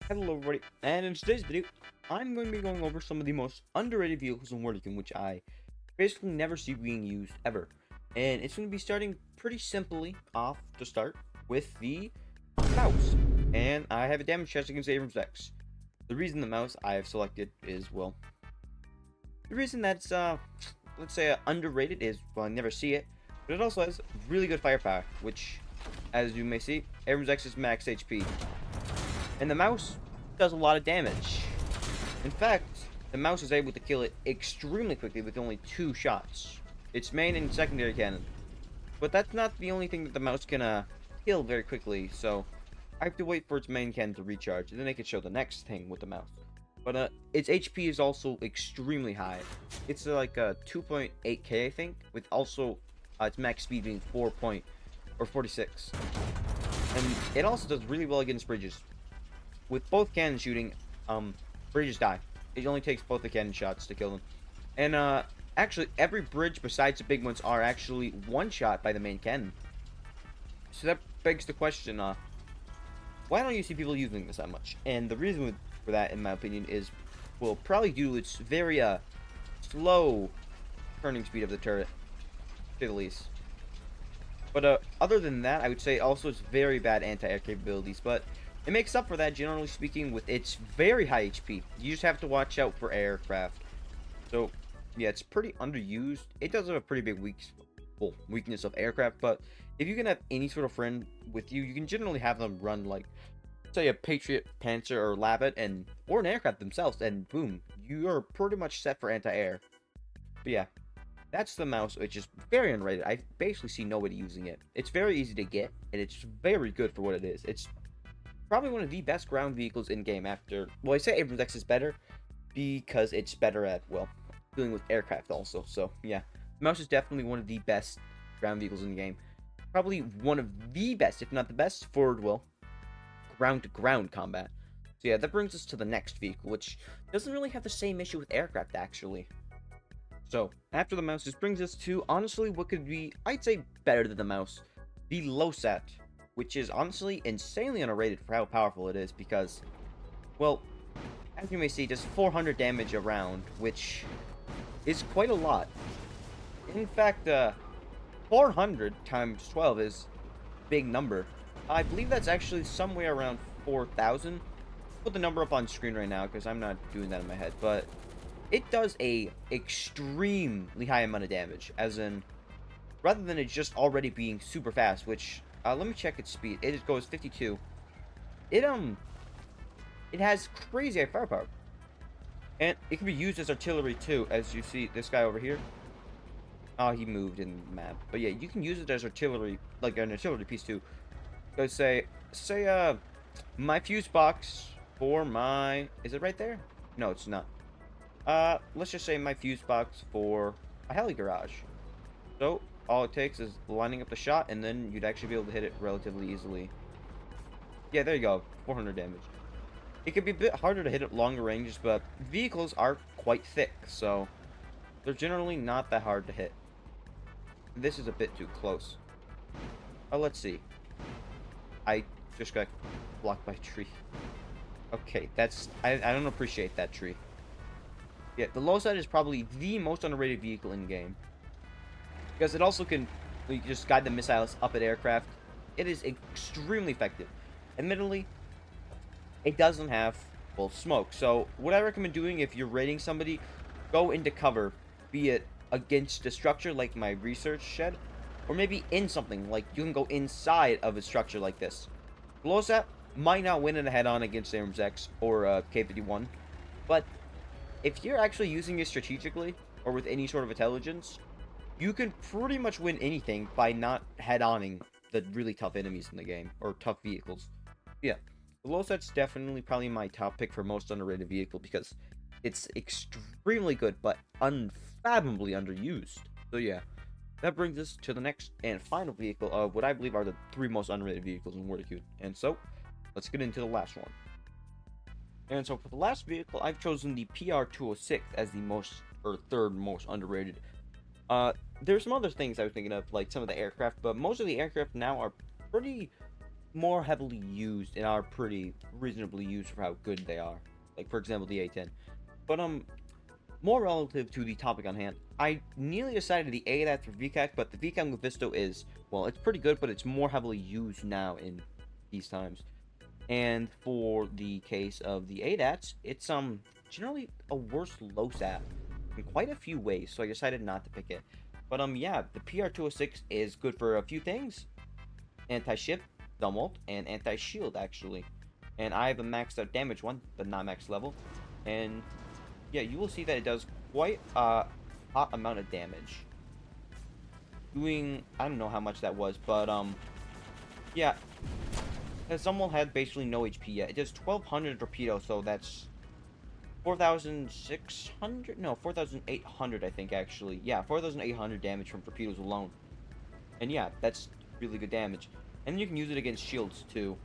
Hello everybody, and in today's video, I'm going to be going over some of the most underrated vehicles in World, which I basically never see being used ever. And it's going to be starting pretty simply off to start with the mouse. And I have a damage chest against Abrams X. The reason the mouse I have selected is, well, the reason that's, let's say underrated is, well, I never see it, but it also has really good firepower, which, as you may see, Abrams X is max HP. And the mouse does a lot of damage. In fact, the mouse is able to kill it extremely quickly with only 2 shots. Its main and secondary cannon. But that's not the only thing that the mouse can kill very quickly, so I have to wait for its main cannon to recharge, and then I can show the next thing with the mouse. But its HP is also extremely high. It's like 2.8k, I think, with also its max speed being 46. And it also does really well against bridges. With both cannon shooting, bridges die. It only takes both the cannon shots to kill them. And actually, every bridge besides the big ones are actually one shot by the main cannon. So that begs the question, why don't you see people using this that much? And the reason for that, in my opinion, is, well, probably due to its very slow turning speed of the turret, to say the least. But other than that, I would say also it's very bad anti-air capabilities, but it makes up for that, generally speaking, with its very high HP. You just have to watch out for aircraft. So, yeah, it's pretty underused. It does have a pretty big weakness of aircraft, but if you can have any sort of friend with you, you can generally have them run, like, say, a Patriot, Panzer, or Losat, or an aircraft themselves, and boom, you are pretty much set for anti-air. But yeah, that's the mouse, which is very underrated. I basically see nobody using it. It's very easy to get, and it's very good for what it is. It's probably one of the best ground vehicles in game after, well, I say Abrams X is better because it's better at, well, dealing with aircraft also. So yeah, the mouse is definitely one of the best ground vehicles in the game. Probably one of the best, if not the best, for, well, ground to ground combat. So yeah, that brings us to the next vehicle, which doesn't really have the same issue with aircraft actually. So after the mouse, this brings us to, honestly, what could be, I'd say, better than the mouse, the Losat, which is honestly insanely underrated for how powerful it is because, well, as you may see, it does 400 damage a round, which is quite a lot. In fact, 400 times 12 is a big number. I believe that's actually somewhere around 4,000. Put the number up on screen right now because I'm not doing that in my head, but it does a extremely high amount of damage, as in, rather than it just already being super fast, which, let me check its speed. It goes 52. It has crazy high firepower. And it can be used as artillery too, as you see this guy over here. Oh, he moved in the map. But yeah, you can use it as artillery, like an artillery piece too. So say, my fuse box for my, is it right there? No, it's not. Let's just say my fuse box for a heli garage. So, all it takes is lining up the shot, and then you'd actually be able to hit it relatively easily. Yeah, there you go. 400 damage. It could be a bit harder to hit at longer ranges, but vehicles are quite thick, so they're generally not that hard to hit. This is a bit too close. Oh, let's see. I just got blocked by a tree. Okay, that's... I don't appreciate that tree. Yeah, the Losat is probably the most underrated vehicle in game. Because it also can just guide the missiles up at aircraft. It is extremely effective. Admittedly, it doesn't have, well, smoke. So, what I recommend doing if you're raiding somebody, go into cover. Be it against a structure like my research shed, or maybe in something, like you can go inside of a structure like this. Losat might not win in a head-on against Abrams X or K-51, but if you're actually using it strategically, or with any sort of intelligence, you can pretty much win anything by not head-oning the really tough enemies in the game, or tough vehicles. Yeah, the Losat's definitely probably my top pick for most underrated vehicle, because it's extremely good, but unfathomably underused. So yeah, that brings us to the next and final vehicle of what I believe are the 3 most underrated vehicles in World. And so, let's get into the last one. And so for the last vehicle, I've chosen the PR-206 as the most, or 3rd most underrated. There's some other things I was thinking of, like some of the aircraft, but most of the aircraft now are pretty more heavily used and are pretty reasonably used for how good they are. Like, for example, the A10. But, more relative to the topic on hand, I nearly decided the ADAT for VCAC, but the VCAC with Visto is, well, it's pretty good, but it's more heavily used now in these times. And for the case of the ADATs, it's generally a worse LOSAT in quite a few ways, so I decided not to pick it. But yeah, the PR206 is good for a few things. Anti-ship, Dummelt, and anti-shield, actually. And I have a maxed out damage one, but not max level. And yeah, you will see that it does quite a hot amount of damage. Doing, I don't know how much that was, but yeah. Dummelt had basically no HP yet. It does 1200 torpedo, so that's 4,600? No, 4,800, I think, actually. Yeah, 4,800 damage from torpedoes alone. And yeah, that's really good damage. And then you can use it against shields, too.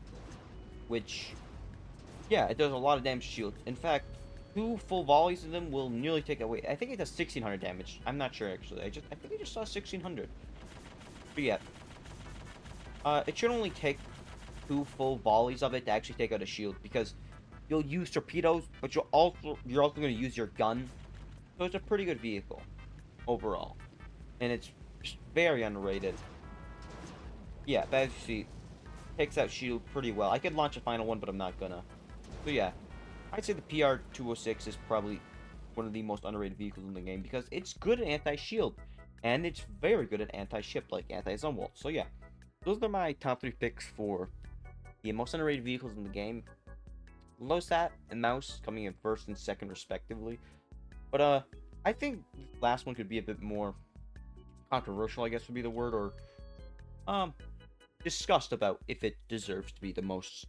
Which, yeah, it does a lot of damage to shields. In fact, 2 full volleys of them will nearly take away. I think it does 1,600 damage. I'm not sure, actually. I think I just saw 1,600. But yeah. It should only take 2 full volleys of it to actually take out a shield, because you'll use torpedoes, but you're also going to use your gun. So it's a pretty good vehicle overall, and it's very underrated. Yeah, but as you see, takes out shield pretty well. I could launch a final one, but I'm not gonna. So yeah, I'd say the PR206 is probably one of the most underrated vehicles in the game, because it's good at anti-shield, and it's very good at anti-ship, like anti-Zumwalt. So yeah, those are my top 3 picks for the most underrated vehicles in the game. Losat and Mouse coming in first and second respectively. But I think the last one could be a bit more controversial, I guess would be the word, or discussed about if it deserves to be the most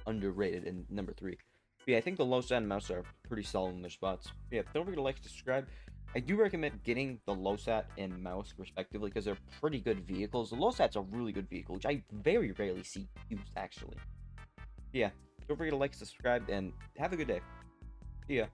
underrated in number 3. But yeah, I think the Losat and Mouse are pretty solid in their spots. But yeah, don't forget to like, subscribe. I do recommend getting the Losat and Mouse respectively, because they're pretty good vehicles. The Losat's a really good vehicle, which I very rarely see used, actually. Yeah, don't forget to like, subscribe, and have a good day. See ya.